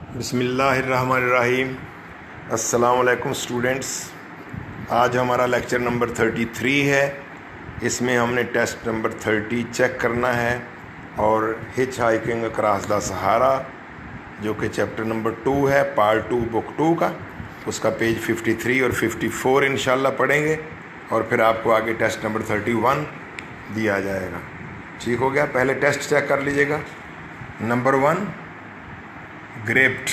بسم اللہ الرحمن الرحیم۔ السلام علیکم اسٹوڈنٹس، آج ہمارا لیکچر نمبر 33 ہے۔ اس میں ہم نے ٹیسٹ نمبر 30 چیک کرنا ہے اور ہچ ہائکنگ اکراس دا سہارا جو کہ چیپٹر نمبر 2 ہے، پارٹ 2 بک 2 کا، اس کا پیج 53 اور 54 انشاءاللہ پڑھیں گے اور پھر آپ کو آگے ٹیسٹ نمبر 31 دیا جائے گا۔ ٹھیک ہو گیا؟ پہلے ٹیسٹ چیک کر لیجیے گا۔ نمبر 1، گریپٹ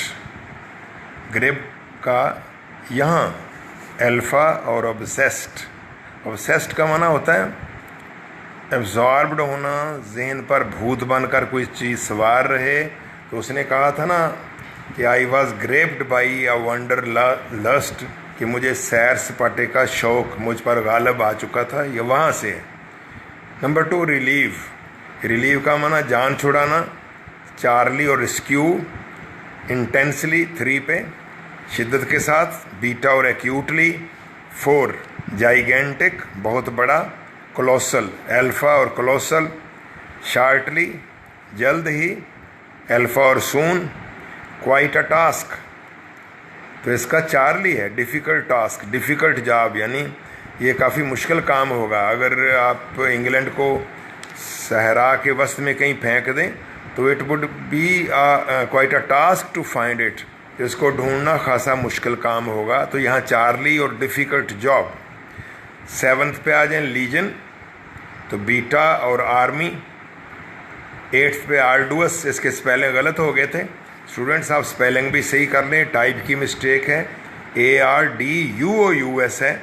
کا یہاں الفا اور obsessed کا معنی ہوتا ہے ایبزاربڈ ہونا، ذہن پر بھوت بن کر کوئی چیز سوار رہے۔ تو اس نے کہا تھا نا کہ I was gripped by a wanderlust, کہ مجھے سیر سپاٹے کا شوق مجھ پر غالب آ چکا تھا، یہ وہاں سے ہے۔ نمبر 2، ریلیو کا معنی جان چھڑانا، چارلی اور ریسکیو، انٹینسلی 3 پہ شدت کے ساتھ، بیٹا اور ایکیوٹلی 4، جائیگینٹک بہت بڑا، کولوسل الفا اور کولوسل، شارٹلی جلد ہی، الفا اور سون، کوائٹ اے ٹاسک تو اس کا چارلی ہے، ڈیفیکلٹ ٹاسک ڈیفیکلٹ جاب، یعنی یہ کافی مشکل کام ہوگا۔ اگر آپ انگلینڈ کو صحرا کے وسط میں کہیں پھینک دیں تو it would be quite a task to find it, اس کو ڈھونڈنا خاصا مشکل کام ہوگا۔ تو یہاں چارلی اور ڈیفیکلٹ جاب۔ 7 پہ آ جائیں، لیجن تو بیٹا اور آرمی۔ 8 پہ آرڈوس، اس کے اسپیلنگ غلط ہو گئے تھے، اسٹوڈنٹس آپ اسپیلنگ بھی صحیح کر لیں، ٹائپ کی مسٹیک ہے، ARDUOUS ہے،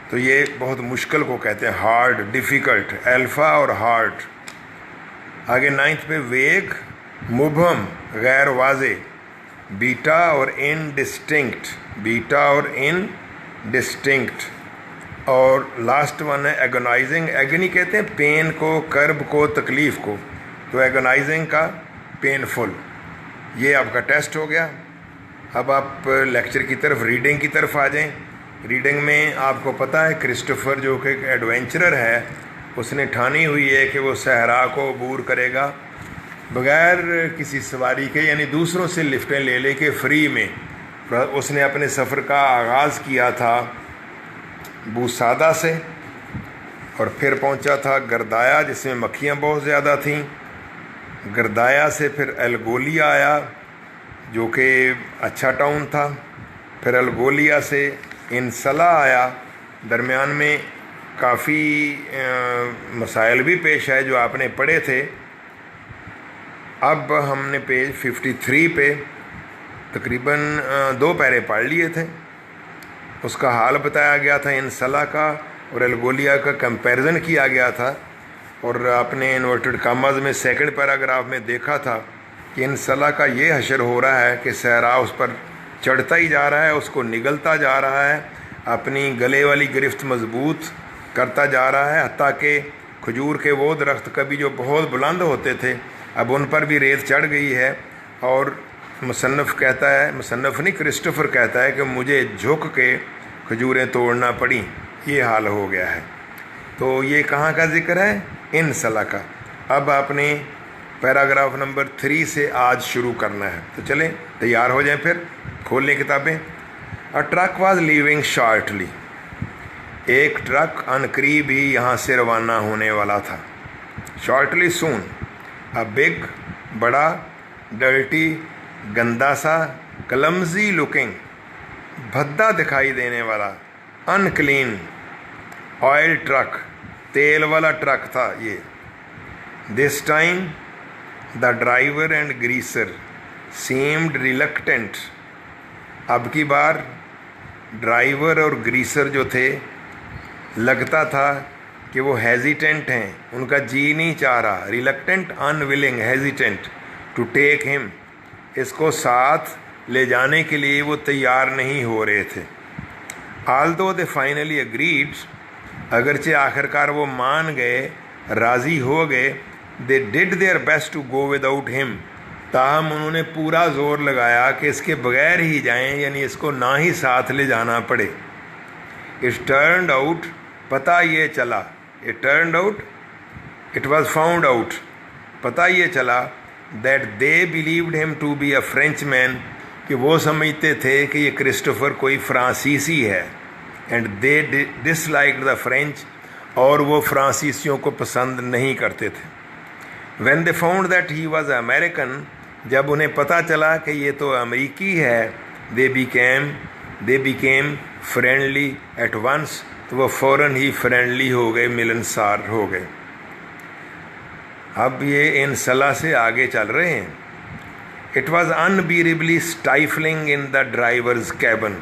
تو یہ بہت مشکل کو کہتے ہیں، ہارڈ ڈیفیکلٹ، الفا اور ہارڈ۔ آگے 9 پہ ویگ، مبہم غیر واضح، بیٹا اور انڈسٹنکٹ، اور لاسٹ ون ہے ایگونائزنگ۔ ایگنی کہتے ہیں پین کو، کرب کو، تکلیف کو، تو ایگونائزنگ کا پینفل۔ یہ آپ کا ٹیسٹ ہو گیا۔ اب آپ لیکچر کی طرف، ریڈنگ کی طرف آ جائیں۔ ریڈنگ میں آپ کو پتہ ہے کرسٹوفر جو کہ ایک ایڈونچرر ہے، اس نے ٹھانی ہوئی ہے کہ وہ صحرا کو عبور کرے گا بغیر کسی سواری کے، یعنی دوسروں سے لفٹیں لے لے کے فری میں۔ اس نے اپنے سفر کا آغاز کیا تھا بوسادہ سے اور پھر پہنچا تھا گردایا جس میں مکھیاں بہت زیادہ تھیں۔ گردایا سے پھر الگولیا آیا جو کہ اچھا ٹاؤن تھا، پھر الگولیا سے انسلا آیا۔ درمیان میں کافی مسائل بھی پیش آئے جو آپ نے پڑھے تھے۔ اب ہم نے پیج 53 پہ تقریباً 2 پیرے پڑھ لیے تھے، اس کا حال بتایا گیا تھا، انسلا کا اور الگولیا کا کمپیریزن کیا گیا تھا، اور آپ نے انورٹڈ کاماز میں سیکنڈ پیراگراف میں دیکھا تھا کہ انسلا کا یہ حشر ہو رہا ہے کہ صحرا اس پر چڑھتا ہی جا رہا ہے، اس کو نگلتا جا رہا ہے، اپنی گلے والی گرفت مضبوط کرتا جا رہا ہے، حتیٰ کہ کھجور کے وہ درخت کبھی جو بہت بلند ہوتے تھے اب ان پر بھی ریت چڑھ گئی ہے، اور مصنف نہیں کرسٹوفر کہتا ہے کہ مجھے جھک کے کھجوریں توڑنا پڑیں، یہ حال ہو گیا ہے۔ تو یہ کہاں کا ذکر ہے؟ انسلا کا۔ اب آپ نے پیراگراف نمبر 3 سے آج شروع کرنا ہے، تو چلیں تیار ہو جائیں، پھر کھول لیں کتابیں۔ اے ٹرک واز لیونگ شارٹلی، ایک ٹرک عنقریب ہی یہاں سے روانہ ہونے والا تھا۔ شارٹلی سون، اے بگ بڑا، ڈرٹی گندا سا، کلمزی لکنگ بھدا دکھائی دینے والا، ان کلین آئل ٹرک تیل والا ٹرک تھا یہ۔ This time the driver and greaser seemed reluctant, اب کی بار ڈرائیور اور گریسر جو تھے لگتا تھا کہ وہ ہیزیٹنٹ ہیں، ان کا جی نہیں چاہ رہا، reluctant unwilling, hesitant to take him, اس کو ساتھ لے جانے کے لیے وہ تیار نہیں ہو رہے تھے۔ آلدو دے فائنلی اگریڈ، اگرچہ آخرکار وہ مان گئے، راضی ہو گئے، they did their best to go without ہم، تاہم انہوں نے پورا زور لگایا کہ اس کے بغیر ہی جائیں، یعنی اس کو نہ ہی ساتھ لے جانا پڑے۔ اٹ ٹرنڈ آؤٹ، پتہ یہ چلا، it turned out, it was found out, پتہ یہ چلا that they believed him to be a Frenchman، کہ وہ سمجھتے تھے کہ یہ کرسٹوفر کوئی فرانسیسی ہے، and they dislike the French, اور وہ فرانسیسیوں کو پسند نہیں کرتے تھے. When they found that he was American, جب انہیں پتہ چلا کہ یہ تو امریکی ہے، they became friendly at once, تو وہ فوراً ہی فرینڈلی ہو گئے، ملنسار ہو گئے. اب یہ انسلا سے آگے چل رہے ہیں. It was unbearably stifling in the driver's cabin.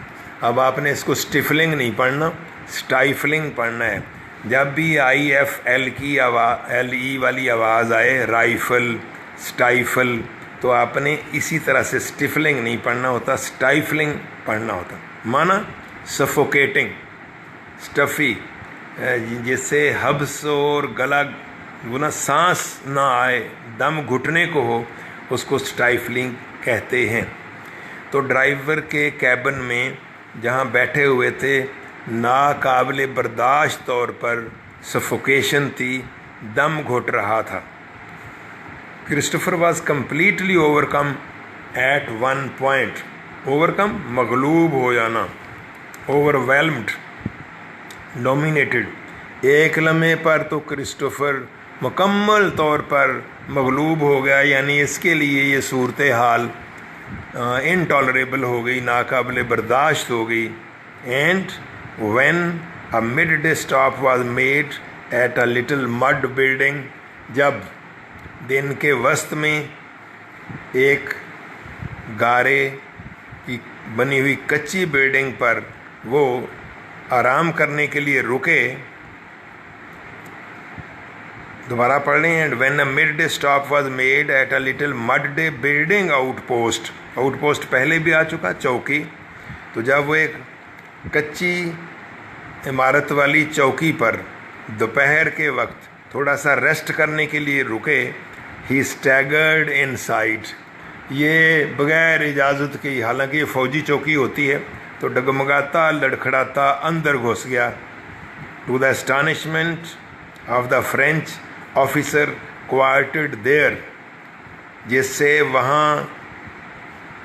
اب آپ نے اس کو اسٹیفلنگ نہیں پڑھنا، اسٹائفلنگ پڑھنا ہے. جب بھی IFL کی LE والی آواز آئے، رائفل، اسٹائفل، تو آپ نے اسی طرح سے اسٹیفلنگ نہیں پڑھنا ہوتا، اسٹائفلنگ پڑھنا ہوتا. مانا سفوکیٹنگ، اسٹفی، جس سے حبس اور گلا گنا سانس نہ آئے، دم گھٹنے کو ہو، اس کو اسٹائفلنگ کہتے ہیں. تو ڈرائیور کے کیبن میں جہاں بیٹھے ہوئے تھے، ناقابل برداشت طور پر سفوکیشن تھی، دم گھٹ رہا تھا. Christopher was completely overcome at one point. Overcome مغلوب ہو جانا، اوور ویلمڈ، ڈومینیٹڈ. ایک لمحے پر تو کرسٹوفر مکمل طور پر مغلوب ہو گیا، یعنی اس کے لیے یہ صورتحال انٹالریبل ہو گئی، ناقابل برداشت ہو گئی. And when a mid day stop was made at a little mud building, جب دن کے وسط میں ایک گارے کی بنی ہوئی کچی بلڈنگ پر وہ آرام کرنے کے لیے رکے. دوبارہ پڑھ لیں. And when a mid day stop was made at a little mud day building outpost. Outpost پہلے بھی آ چکا، چوکی. تو جب وہ ایک کچی عمارت والی چوکی پر دوپہر کے وقت تھوڑا سا ریسٹ کرنے کے لیے رکے، ہی اسٹیگرڈ ان سائڈ. یہ بغیر اجازت کی، حالانکہ یہ فوجی چوکی ہوتی ہے، تو ڈگمگاتا لڑکھڑاتا اندر گھس گیا. To the establishment of the French officer quartered there, جس سے وہاں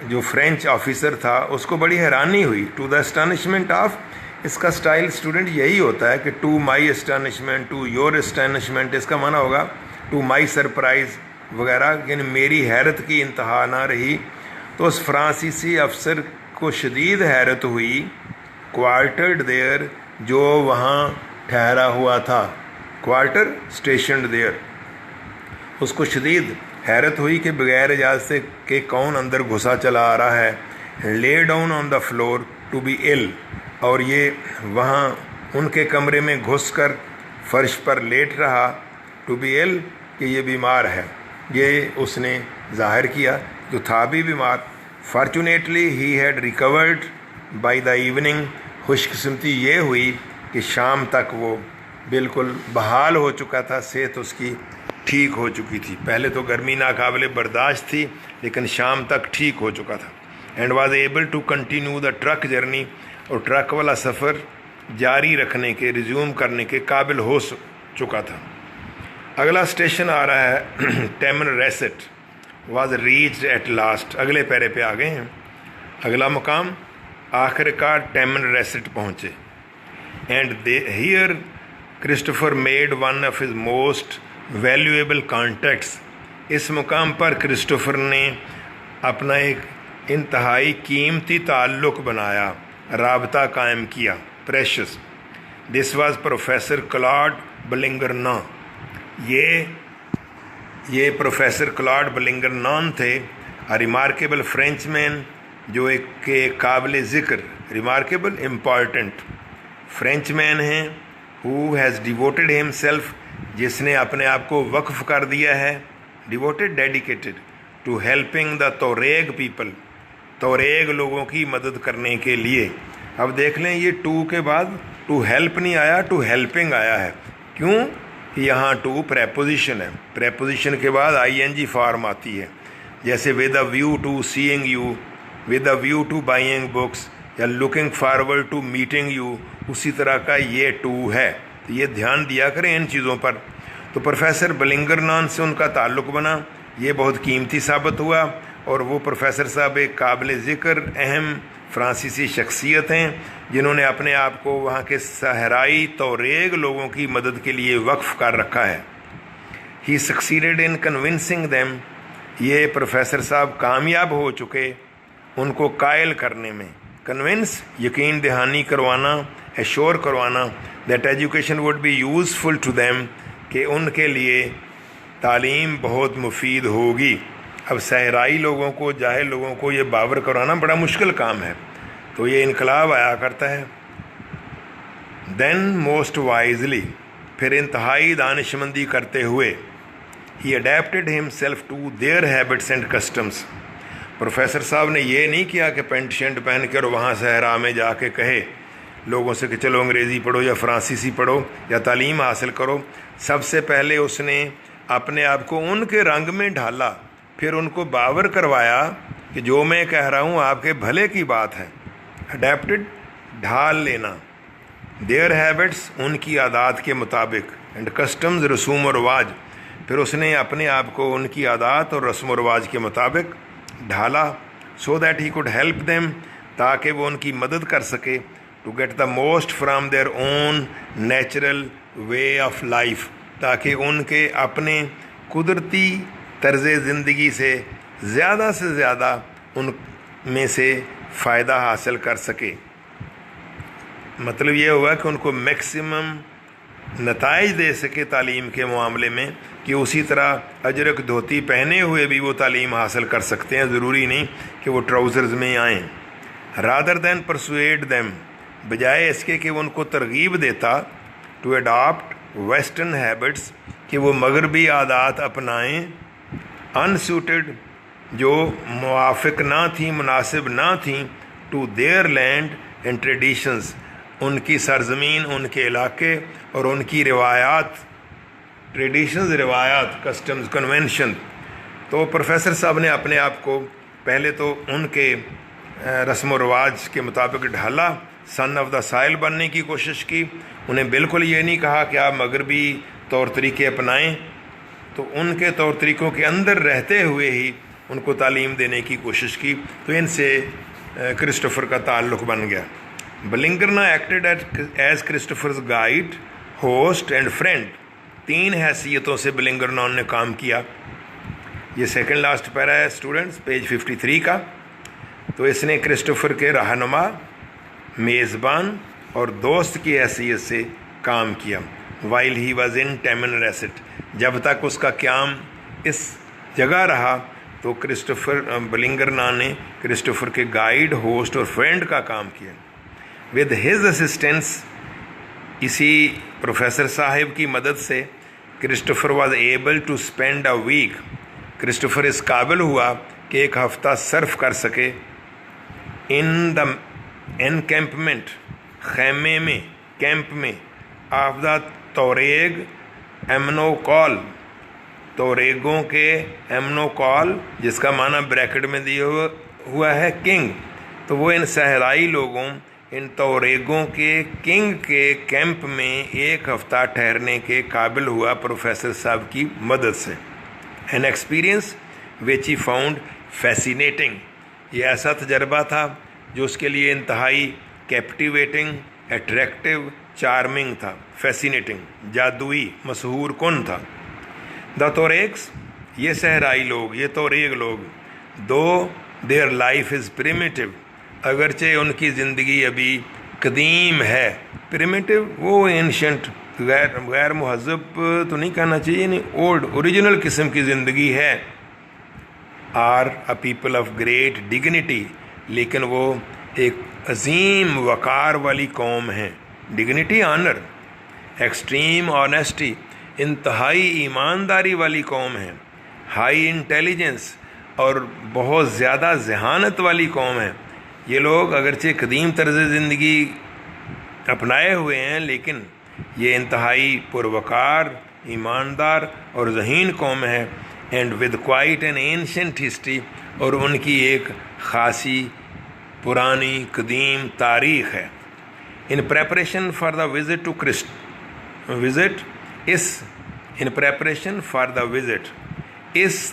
جو فرینچ آفیسر تھا اس کو بڑی حیرانی ہوئی. ٹو دا اسٹانشمنٹ آف، اس کا سٹائل اسٹوڈنٹ یہی ہوتا ہے کہ ٹو مائی اسٹانشمنٹ، ٹو یور اسٹانشمنٹ، اس کا معنی ہوگا ٹو مائی سرپرائز وغیرہ، یعنی میری حیرت کی انتہا نہ رہی. تو اس فرانسیسی افسر کو شدید حیرت ہوئی، کوارٹرڈ دیئر، جو وہاں ٹھہرا ہوا تھا. Quarter اسٹیشنڈ their. اس کو شدید حیرت ہوئی کہ بغیر اجازت کے کون اندر گھسا چلا آ رہا ہے. Lay down on the floor to be ill، اور یہ وہاں ان کے کمرے میں گھس کر فرش پر لیٹ رہا. ٹو بی ill، کہ یہ بیمار ہے. یہ اس نے ظاہر کیا جو تھا بھی بیمار. Fortunately he had recovered by the evening. خوش قسمتی یہ ہوئی کہ شام تک وہ بالکل بحال ہو چکا تھا، صحت اس کی ٹھیک ہو چکی تھی. پہلے تو گرمی ناقابل برداشت تھی، لیکن شام تک ٹھیک ہو چکا تھا. And was able to continue the truck journey, اور ٹرک والا سفر جاری رکھنے کے، ریزیوم کرنے کے قابل ہو چکا تھا. اگلا اسٹیشن آ رہا ہے Tamanrasset. Was reached at last. اگلے پیرے پہ آ گئے ہیں. اگلا مقام آخر کار ٹیمن ریسٹ پہنچے. And here Christopher made one of his most valuable contacts. اس مقام پر کرسٹوفر نے اپنا ایک انتہائی قیمتی تعلق بنایا، رابطہ قائم کیا. Precious. This was professor Claude بلنگرنا. یہ پروفیسر کلاڈ بلنگرنان تھے. ریمارکیبل فرینچ مین، جو ایک قابل ذکر، ریمارکیبل امپورٹنٹ فرینچ مین ہیں. ہو ہیز ڈیووٹڈ ہمسیلف، جس نے اپنے آپ کو وقف کر دیا ہے. Devoted, dedicated to helping the Tuareg people, Tuareg لوگوں کی مدد کرنے کے لیے. اب دیکھ لیں، یہ ٹو کے بعد ٹو ہیلپ نہیں آیا، ٹو ہیلپنگ آیا ہے. کیوں؟ یہاں ٹو پریپوزیشن ہے. پریپوزیشن کے بعد ING فارم آتی ہے، جیسے with a view to seeing you, with a view to buying books, یا looking forward to meeting you. اسی طرح کا یہ ٹو ہے. تو یہ دھیان دیا کریں ان چیزوں پر. تو پروفیسر بلنگرنان سے ان کا تعلق بنا، یہ بہت قیمتی ثابت ہوا. اور وہ پروفیسر صاحب ایک قابل ذکر اہم فرانسیسی شخصیت ہیں جنہوں نے اپنے آپ کو وہاں کے صحرائی توریگ لوگوں کی مدد کے لیے وقف کر رکھا ہے. ہی سکسیڈیڈ ان کنونسنگ دیم. یہ پروفیسر صاحب کامیاب ہو چکے ان کو قائل کرنے میں. کنونس یقین دہانی کروانا, ایشور کروانا that education would be useful to them, کہ ان کے لیے تعلیم بہت مفید ہوگی. اب صحرائی لوگوں کو, جاہل لوگوں کو یہ باور کرانا بڑا مشکل کام ہے, تو یہ انقلاب آیا کرتا ہے. دین موسٹ وائزلی, پھر انتہائی دانشمندی کرتے ہوئے, he adapted himself to their habits and customs. پروفیسر صاحب نے یہ نہیں کیا کہ پینٹ شرٹ پہن کر وہاں صحرا میں جا کے کہے لوگوں سے کہ چلو انگریزی پڑھو یا فرانسیسی پڑھو یا تعلیم حاصل کرو. سب سے پہلے اس نے اپنے آپ کو ان کے رنگ میں ڈھالا, پھر ان کو باور کروایا کہ جو میں کہہ رہا ہوں آپ کے بھلے کی بات ہے. اڈیپٹڈ, ڈھال لینا. دیئر ہیبٹس, ان کی عادات کے مطابق. اینڈ کسٹمز, رسوم و رواج. پھر اس نے اپنے آپ کو ان کی عادات اور رسم و رواج کے مطابق ڈھالا. So that he could help them, تاکہ وہ ان کی مدد کر سکے. To get the most from their own natural way of life, تاکہ ان کے اپنے قدرتی طرز زندگی سے زیادہ ان میں سے فائدہ حاصل کر سکے. مطلب یہ ہوا کہ ان کو میکسیمم نتائج دے سکے تعلیم کے معاملے میں, کہ اسی طرح اجرک دھوتی پہنے ہوئے بھی وہ تعلیم حاصل کر سکتے ہیں, ضروری نہیں کہ وہ ٹراؤزرز میں آئیں. رادر دین پرسویڈ دیم, بجائے اس کے کہ وہ ان کو ترغیب دیتا, ٹو اڈاپٹ ویسٹرن ہیبٹس, کہ وہ مغربی عادات اپنائیں, انسوٹیڈ, جو موافق نہ تھیں, مناسب نہ تھیں, to their land and traditions, ان کی سرزمین, ان کے علاقے اور ان کی روایات, ٹریڈیشنز, روایات, کسٹمز, کنونشن. تو پروفیسر صاحب نے اپنے آپ کو پہلے تو ان کے رسم و رواج کے مطابق ڈھالا, سن آف دا سائل بننے کی کوشش کی. انہیں بالکل یہ نہیں کہا کہ آپ مغربی طور طریقے اپنائیں, تو ان کے طور طریقوں کے اندر رہتے ہوئے ہی ان کو تعلیم دینے کی کوشش کی. تو ان سے کرسٹوفر کا تعلق بن گیا. Bilangarna acted as Christopher's guide, host and friend. 3 حیثیتوں سے بلنگرنا نے کام کیا. یہ سیکنڈ لاسٹ پیرا ہے اسٹوڈنٹس, پیج 53 کا. تو اس نے کرسٹوفر کے رہنما, میزبان اور دوست کی حیثیت سے کام کیا. وائل ہی واز ان ٹیمن ریسٹ, جب تک اس کا قیام اس جگہ رہا تو کرسٹوفر بلنگرنا نے کرسٹوفر کے گائیڈ, ہوسٹ اور فرینڈ کا کام کیا. ود ہز اسسٹنس, اسی پروفیسر صاحب کی مدد سے, Christopher was able to spend a week. Christopher اس قابل ہوا کہ ایک ہفتہ صرف کر سکے ان دا انکیمپمنٹ, خیمے میں, کیمپ میں, آف دا توریگ ایمنو کال, توریگوں کے ایمنو کال, جس کا معنی بریکٹ میں دیا ہوا ہے کنگ. تو وہ ان صحرائی لوگوں, ان توریگوں کے کنگ کے کیمپ میں ایک ہفتہ ٹھہرنے کے قابل ہوا پروفیسر صاحب کی مدد سے. An experience which he found fascinating, یہ ایسا تجربہ تھا جو اس کے لیے انتہائی کیپٹیویٹنگ, اٹریکٹیو, چارمنگ تھا. فیسینیٹنگ, جادوئی, مسحور کن تھا. دا توریگس, یہ صحرائی لوگ, یہ توریگ لوگ, دو دیئر لائف از پریمیٹیو, اگرچہ ان کی زندگی ابھی قدیم ہے. پریمیٹیو وہ اینشنٹ, غیر مہذب تو نہیں کہنا چاہیے, نہیں, اولڈ, اوریجنل قسم کی زندگی ہے. Are a people of great dignity, لیکن وہ ایک عظیم وقار والی قوم ہیں. Dignity, owner. ایکسٹریم آنیسٹی, انتہائی ایمانداری والی قوم ہے. ہائی انٹیلیجنس, اور بہت زیادہ ذہانت والی قوم ہے. یہ لوگ اگرچہ قدیم طرز زندگی اپنائے ہوئے ہیں, لیکن یہ انتہائی پروقار, ایماندار اور ذہین قوم ہے. And with quite an ancient history, اور ان کی ایک خاصی پرانی قدیم تاریخ ہے. In preparation for the visit to in preparation for the visit, اس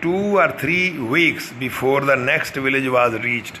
2 or 3 weeks before the next village was reached.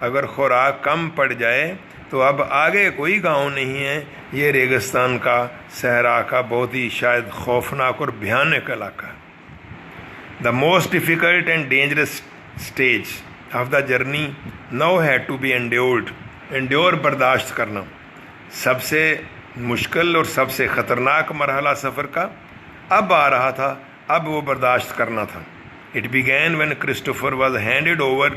اگر خوراک کم پڑ جائے تو اب آگے کوئی گاؤں نہیں ہے، یہ ریگستان کا، صحرا کا بہت ہی شاید خوفناک اور بھیانک علاقہ ہے۔ The most difficult and dangerous stage of the journey now had to be endured. برداشت کرنا سب سے مشکل اور سب سے خطرناک مرحلہ سفر کا اب آ رہا تھا، اب وہ برداشت کرنا تھا۔ It began when Christopher was handed over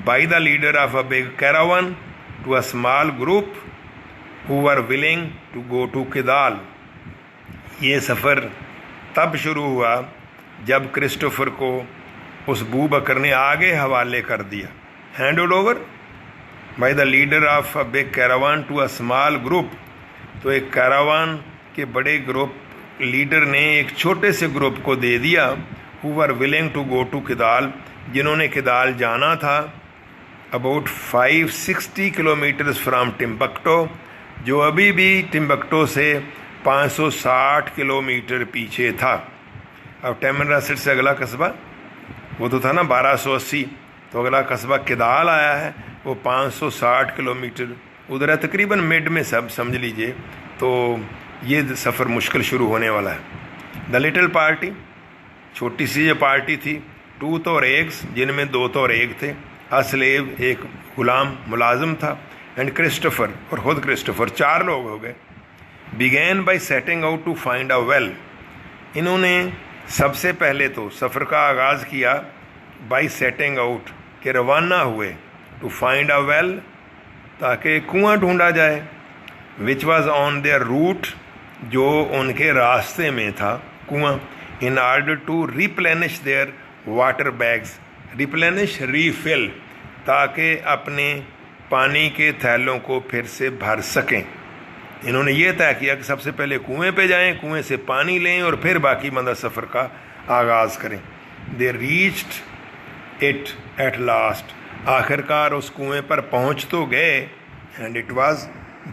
by the leader of a big caravan to a small group who were willing to go to Kidal. یہ سفر تب شروع ہوا جب کرسٹوفر کو اس بو بکر نے آگے حوالے کر دیا، handed over by the leader of a big caravan to a small group, تو ایک کیراوان کے بڑے گروپ لیڈر نے ایک چھوٹے سے گروپ کو دے دیا، ہو ور ولنگ ٹو گو ٹو کدال، جنہوں نے کدال جانا تھا، اباؤٹ 560 کلومیٹرز فرام ٹمبکٹو، جو ابھی بھی ٹمبکٹو سے 560 کلومیٹر پیچھے تھا۔ اب ٹیمن راسٹ سے اگلا قصبہ وہ تو تھا نا 1280، تو اگلا قصبہ کدال آیا ہے، وہ 560 کلومیٹر ادھر ہے، تقریباً مڈ میں سب سمجھ لیجئے، تو یہ سفر مشکل شروع ہونے والا ہے۔ دا لٹل پارٹی، چھوٹی سی یہ پارٹی تھی، 2 اور ایگز، جن میں 2 اور ایک تھے، اسلیو ایک غلام ملازم تھا، اینڈ کرسٹوفر اور خود کرسٹوفر، 4 لوگ ہو گئے۔ Began by setting out to find a well, انہوں نے سب سے پہلے تو سفر کا آغاز کیا بائی سیٹنگ آؤٹ، کہ روانہ ہوئے ٹو فائنڈ اے ویل، تاکہ کنواں ڈھونڈا جائے، which was on their route, جو ان کے راستے میں تھا کنواں، in order to replenish their water bags, replenish refill, تاکہ اپنے پانی کے تھیلوں کو پھر سے بھر سکیں۔ انہوں نے یہ طے کیا کہ سب سے پہلے کنویں پہ جائیں، کنویں سے پانی لیں اور پھر باقی مدہ سفر کا آغاز کریں۔ دے ریچڈ اٹ ایٹ لاسٹ، آخر کار اس کنویں پر پہنچ تو گئے، and it was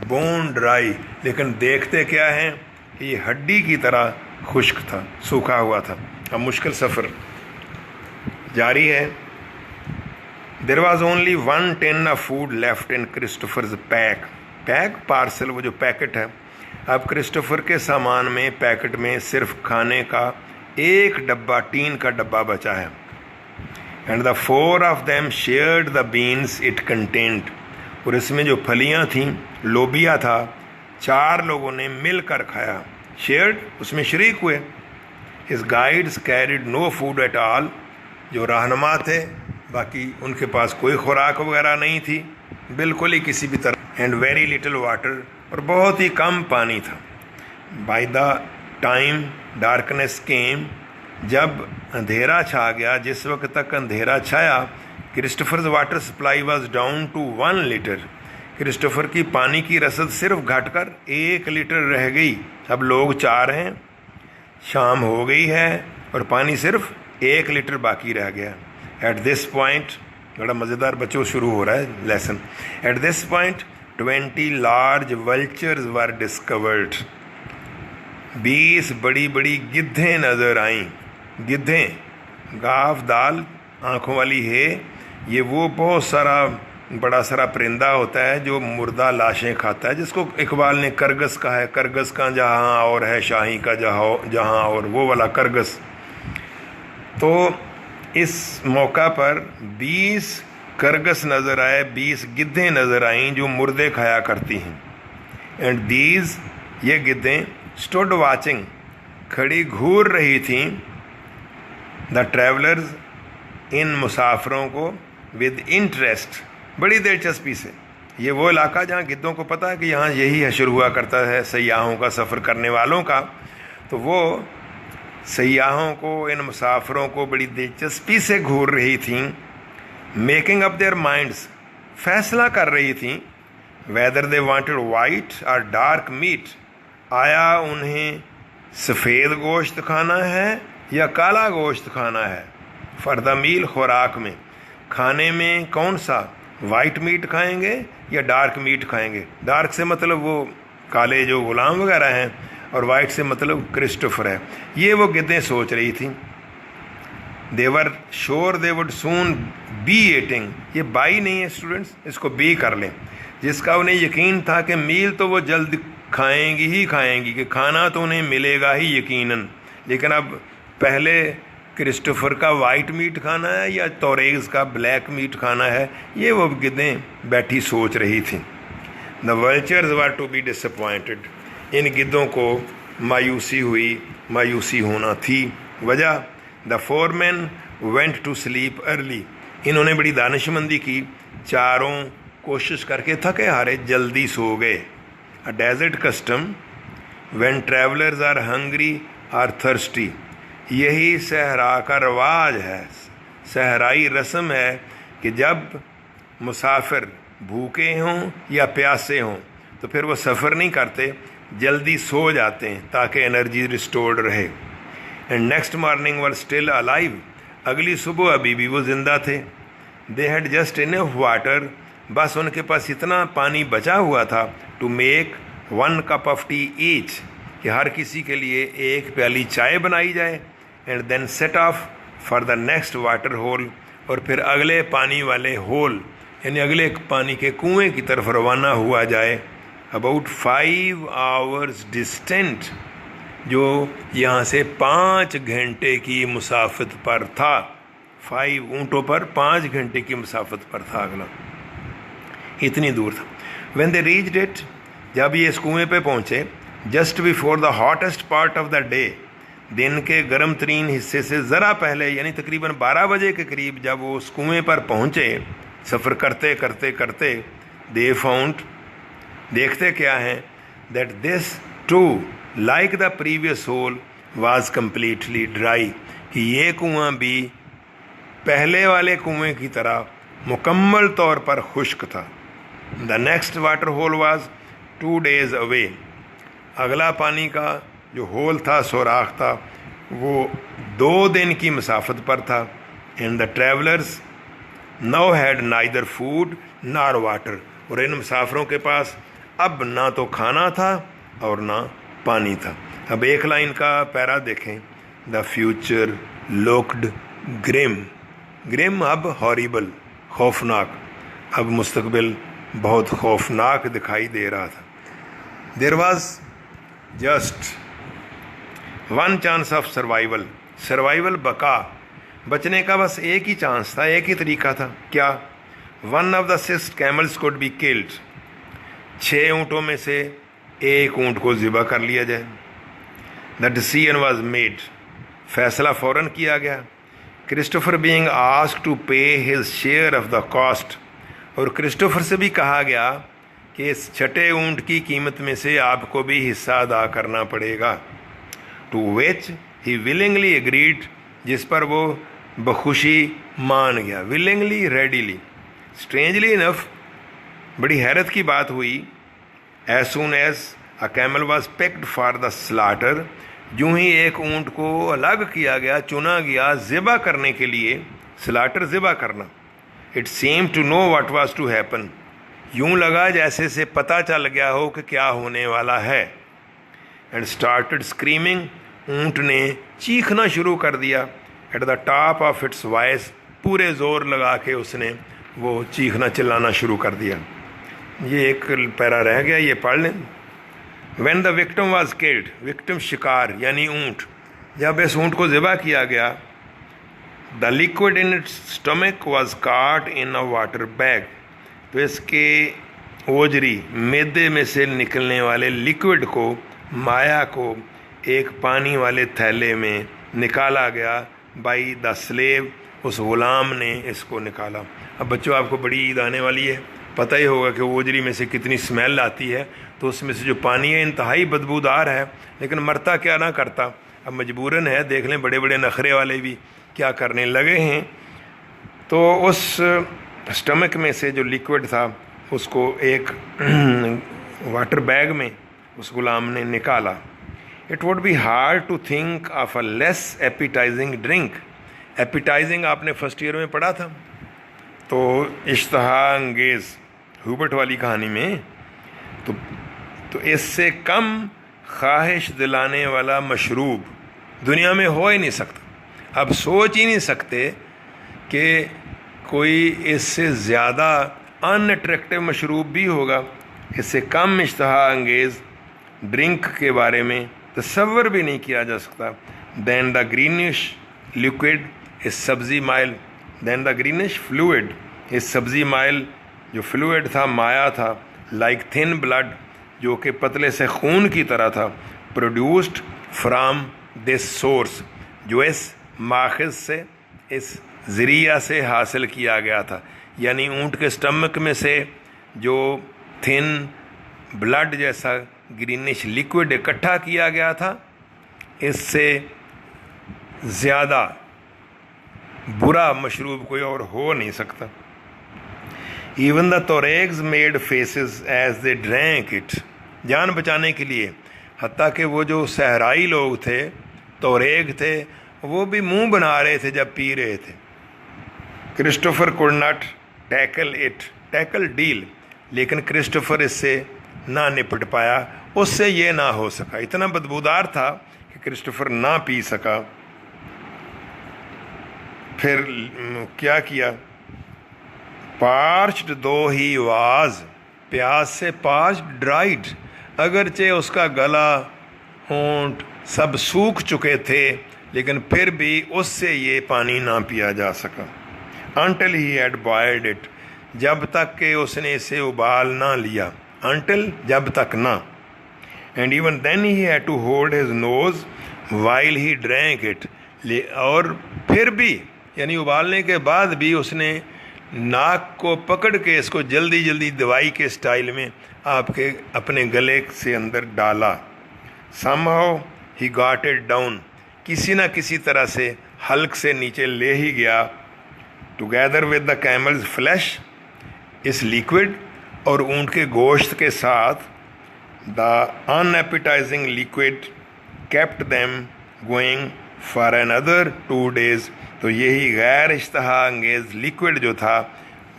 bone dry, لیکن دیکھتے کیا ہیں کہ یہ ہڈی کی طرح خشک تھا، سوکھا ہوا تھا۔ اب مشکل سفر جاری ہے۔ There was only 1 tin of food left in Christopher's pack. Pack parcel, وہ جو پیکٹ ہے، اب کرسٹوفر کے سامان میں پیکٹ میں صرف کھانے کا ایک ڈبہ، ٹین کا ڈبہ بچا ہے۔ And the 4 of them shared the beans it contained، اور اس میں جو پھلیاں تھیں، لوبیا تھا، 4 لوگوں نے مل کر کھایا، شیئرڈ، اس میں شریک ہوئے۔ his guides carried no food at all، جو رہنما تھے باقی ان کے پاس کوئی خوراک وغیرہ نہیں تھی، بالکل ہی کسی بھی طرح، اینڈ ویری لٹل واٹر، اور بہت ہی کم پانی تھا۔ By the time darkness came, جب اندھیرا چھا گیا، جس وقت تک اندھیرا چھایا، Christopher's water supply was down to 1 litre, Christopher کی پانی کی رسد صرف گھٹ کر 1 لیٹر رہ گئی۔ اب لوگ 4 ہیں، شام ہو گئی ہے، اور پانی صرف 1 لیٹر باقی رہ گیا۔ ایٹ دس پوائنٹ، بڑا مزیدار بچوں شروع ہو رہا ہے lesson, at this point 20 large vultures were discovered، 20 بڑی بڑی گدھیں نظر آئیں۔ گدھیں، گاف دال آنکھوں والی ہے، یہ وہ بہت سارا بڑا سارا پرندہ ہوتا ہے جو مردہ لاشیں کھاتا ہے، جس کو اقبال نے کرگس کہا ہے، کرگس کا جہاں اور ہے شاہی کا جہاں اور، وہ والا کرگس۔ تو اس موقع پر 20 کرگس نظر آئے، 20 گدھیں نظر آئیں جو مردے کھایا کرتی ہیں۔ اینڈ دیز، یہ گدھیں، اسٹوڈ واچنگ، کھڑی گھور رہی تھیں، دا ٹریولرز، ان مسافروں کو، ود انٹرسٹ، بڑی دلچسپی سے۔ یہ وہ علاقہ جہاں گدھوں کو پتہ ہے کہ یہاں یہی حشر ہوا کرتا ہے سیاحوں کا، سفر کرنے والوں کا، تو وہ سیاحوں کو، ان مسافروں کو بڑی دلچسپی سے گھور رہی تھیں۔ میکنگ اپ دیئر مائنڈس، فیصلہ کر رہی تھیں، ویدر دے وانٹڈ وائٹ اور ڈارک میٹ، آیا انہیں سفید گوشت کھانا ہے یا کالا گوشت کھانا ہے۔ فردہ میل، خوراک میں، کھانے میں کون سا، وائٹ میٹ کھائیں گے یا ڈارک میٹ کھائیں گے؟ ڈارک سے مطلب وہ کالے جو غلام وغیرہ ہیں، اور وائٹ سے مطلب کرسٹوفر ہے۔ یہ وہ گدھیں سوچ رہی تھیں۔ They were sure they would soon be eating. یہ بائی نہیں ہے اسٹوڈنٹس, اس کو بی کر لیں. جس کا انہیں یقین تھا کہ میل تو وہ جلد کھائیں گی کہ کھانا تو انہیں ملے گا ہی یقیناً, لیکن اب پہلے کرسٹوفر کا وائٹ میٹ کھانا ہے یا توریز کا بلیک میٹ کھانا ہے, یہ وہ گدیں بیٹھی سوچ رہی تھیں. The vultures were to be disappointed. ان گدوں کو مایوسی ہونا تھی. وجہ the four men went to sleep early. انہوں نے بڑی دانش مندی کی, چاروں کوشش کر کے تھکے ہارے جلدی سو گئے. A desert custom when travellers are hungry or thirsty. یہی صحرا کا رواج ہے, صحرائی رسم ہے کہ جب مسافر بھوکے ہوں یا پیاسے ہوں تو پھر وہ سفر نہیں کرتے, جلدی سو جاتے ہیں تاکہ انرجی ریسٹورڈ رہے. And next morning were still alive. اگلی صبح ابھی بھی وہ زندہ تھے. They had just enough water. بس ان کے پاس اتنا پانی بچا ہوا تھا to make 1 cup of tea each, کہ ہر کسی کے لیے ایک پیالی چائے بنائی جائے. And then set off for the next water hole. اور پھر اگلے پانی والے ہول یعنی اگلے پانی کے کنویں کی طرف روانہ ہوا جائے. اباؤٹ 5 hours ڈسٹینٹ, جو یہاں سے 5 گھنٹے کی مسافت پر تھا. 5 اونٹوں پر 5 گھنٹے کی مسافت پر تھا اگلا, اتنی دور تھا. وین دے ریچڈ اٹ, جب یہ اس کنویں پہ پہنچے, just before the hottest part of the day, دن کے گرم ترین حصے سے ذرا پہلے یعنی تقریباً 12 بجے کے قریب جب وہ اس کنویں پر پہنچے, سفر کرتے کرتے کرتے, دے فاؤنڈ, دیکھتے کیا ہیں, that this too like the previous hole was completely dry. کہ یہ کنواں بھی پہلے والے کنویں کی طرح مکمل طور پر خشک تھا. دا next water whole was 2 days اوے. اگلا پانی کا جو ہول تھا, سوراخ تھا, وہ 2 دن کی مسافت پر تھا. And the travellers now had neither food nor water. اور ان مسافروں کے پاس اب نہ تو کھانا تھا اور نہ پانی تھا. اب ایک لائن کا پیرا دیکھیں. دا فیوچر لوکڈ گرم. گرم اب ہاریبل, خوفناک. اب مستقبل بہت خوفناک دکھائی دے رہا تھا. There was just 1 chance of survival, بقا, بچنے کا بس ایک ہی چانس تھا, ایک ہی طریقہ تھا. کیا؟ 1 of the 6 camels could be killed. 6 اونٹوں میں سے ایک اونٹ کو ذبح کر لیا جائے. The decision was made. فیصلہ فوراً کیا گیا. Christopher being asked to pay his share of the cost. اور کرسٹوفر سے بھی کہا گیا کہ اس چھٹے اونٹ کی قیمت میں سے آپ کو بھی حصہ ادا کرنا پڑے گا. To which he willingly agreed. جس پر وہ بخوشی مان گیا. willingly, readily. strangely enough, بڑی حیرت کی بات ہوئی. as soon as a camel was picked for the slaughter, جو ہی ایک اونٹ کو الگ کیا گیا, چنا گیا ذبح کرنے کے لیے, سلاٹر ذبح کرنا. it seemed to know what was to happen. یوں لگا جیسے سے پتہ چل گیا ہو کہ کیا ہونے والا ہے. and started screaming. اونٹ نے چیخنا شروع کر دیا. at the top of its voice. پورے زور لگا کے اس نے وہ چیخنا چلانا شروع کر دیا. یہ ایک پیرا رہ گیا, یہ پڑھ لیں. when the victim was killed. victim شکار یعنی اونٹ. جب اس اونٹ کو ذبح کیا گیا, the liquid in its stomach was caught in a water bag. تو اس کے اوجری معدے میں سے نکلنے والے لیکوڈ کو, مایا کو, ایک پانی والے تھیلے میں نکالا گیا. By the slave. اس غلام نے اس کو نکالا. اب بچوں آپ کو بڑی عید آنے والی ہے, پتہ ہی ہوگا کہ اوجری میں سے کتنی اسمیل آتی ہے. تو اس میں سے جو پانی ہے انتہائی بدبودار ہے, لیکن مرتا کیا نہ کرتا. اب مجبوراً ہے, دیکھ لیں بڑے بڑے نخرے والے بھی کیا کرنے لگے ہیں. تو اس اسٹمک میں سے جو لیکوڈ تھا اس کو ایک واٹر بیگ میں اس غلام نے نکالا. It would be hard to think of a less appetising drink. Appetising آپ نے فرسٹ ایئر میں پڑھا تھا, تو اشتہا انگیز ہیوبرٹ والی کہانی میں. تو اس سے کم خواہش دلانے والا مشروب دنیا میں ہو ہی نہیں سکتا. اب سوچ ہی نہیں سکتے کہ کوئی اس سے زیادہ ان اٹریکٹیو مشروب بھی ہوگا، اس سے کم اشتہا انگیز ڈرنک کے بارے میں تصور بھی نہیں کیا جا سکتا. دین دا گرینش لیکوڈ اس سبزی مائل، دین دا گرینش فلوئڈ اس سبزی مائل جو فلوئڈ تھا، مایا تھا، لائک تھن بلڈ جو کہ پتلے سے خون کی طرح تھا، پروڈیوسڈ فرام دس سورس جو اس ماخذ سے، اس ذریعہ سے حاصل کیا گیا تھا. یعنی اونٹ کے اسٹمک میں سے جو تھن بلڈ جیسا گرینش لیکوڈ اکٹھا کیا گیا تھا، اس سے زیادہ برا مشروب کوئی اور ہو نہیں سکتا. Even the Tuaregs made faces as they drank it, جان بچانے کے لیے، حتیٰ کہ وہ جو صحرائی لوگ تھے، توریگ تھے، وہ بھی منہ بنا رہے تھے جب پی رہے تھے. Christopher could not tackle deal, لیکن کرسٹوفر اس سے نہ نپٹ پایا، اس سے یہ نہ ہو سکا، اتنا بدبودار تھا کہ کرسٹوفر نہ پی سکا. پھر کیا کیا؟ پارچڈ دو ہی واز، پیاس سے پارچڈ ڈرائیڈ، اگرچہ اس کا گلا، ہونٹ سب سوکھ چکے تھے، لیکن پھر بھی اس سے یہ پانی نہ پیا جا سکا. Until he had boiled it, جب تک کہ اس نے اسے ابال نہ لیا، انٹل جب تک نہ. And even then he had to hold his nose while he drank it, اور پھر بھی یعنی ابالنے کے بعد بھی اس نے ناک کو پکڑ کے اس کو جلدی جلدی دوائی کے سٹائل میں آپ کے اپنے گلے سے اندر ڈالا. somehow he got it down، کسی نہ کسی طرح سے حلق سے نیچے لے ہی گیا. together with the camel's flesh، اس لیکوڈ اور اونٹ کے گوشت کے ساتھ، the unappetizing liquid kept them going for another 2 days، تو یہی غیر اشتہا انگیز لیکوڈ جو تھا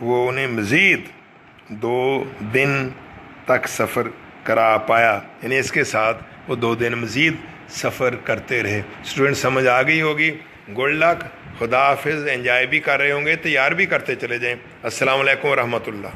وہ انہیں مزید 2 دن تک سفر کرا پایا، یعنی اس کے ساتھ وہ 2 دن مزید سفر کرتے رہے. اسٹوڈنٹ سمجھ آ گئی ہوگی. گڈ لک، خدا حافظ. انجوائے بھی کر رہے ہوں گے، تیار بھی کرتے چلے جائیں. السلام علیکم ورحمۃ اللہ.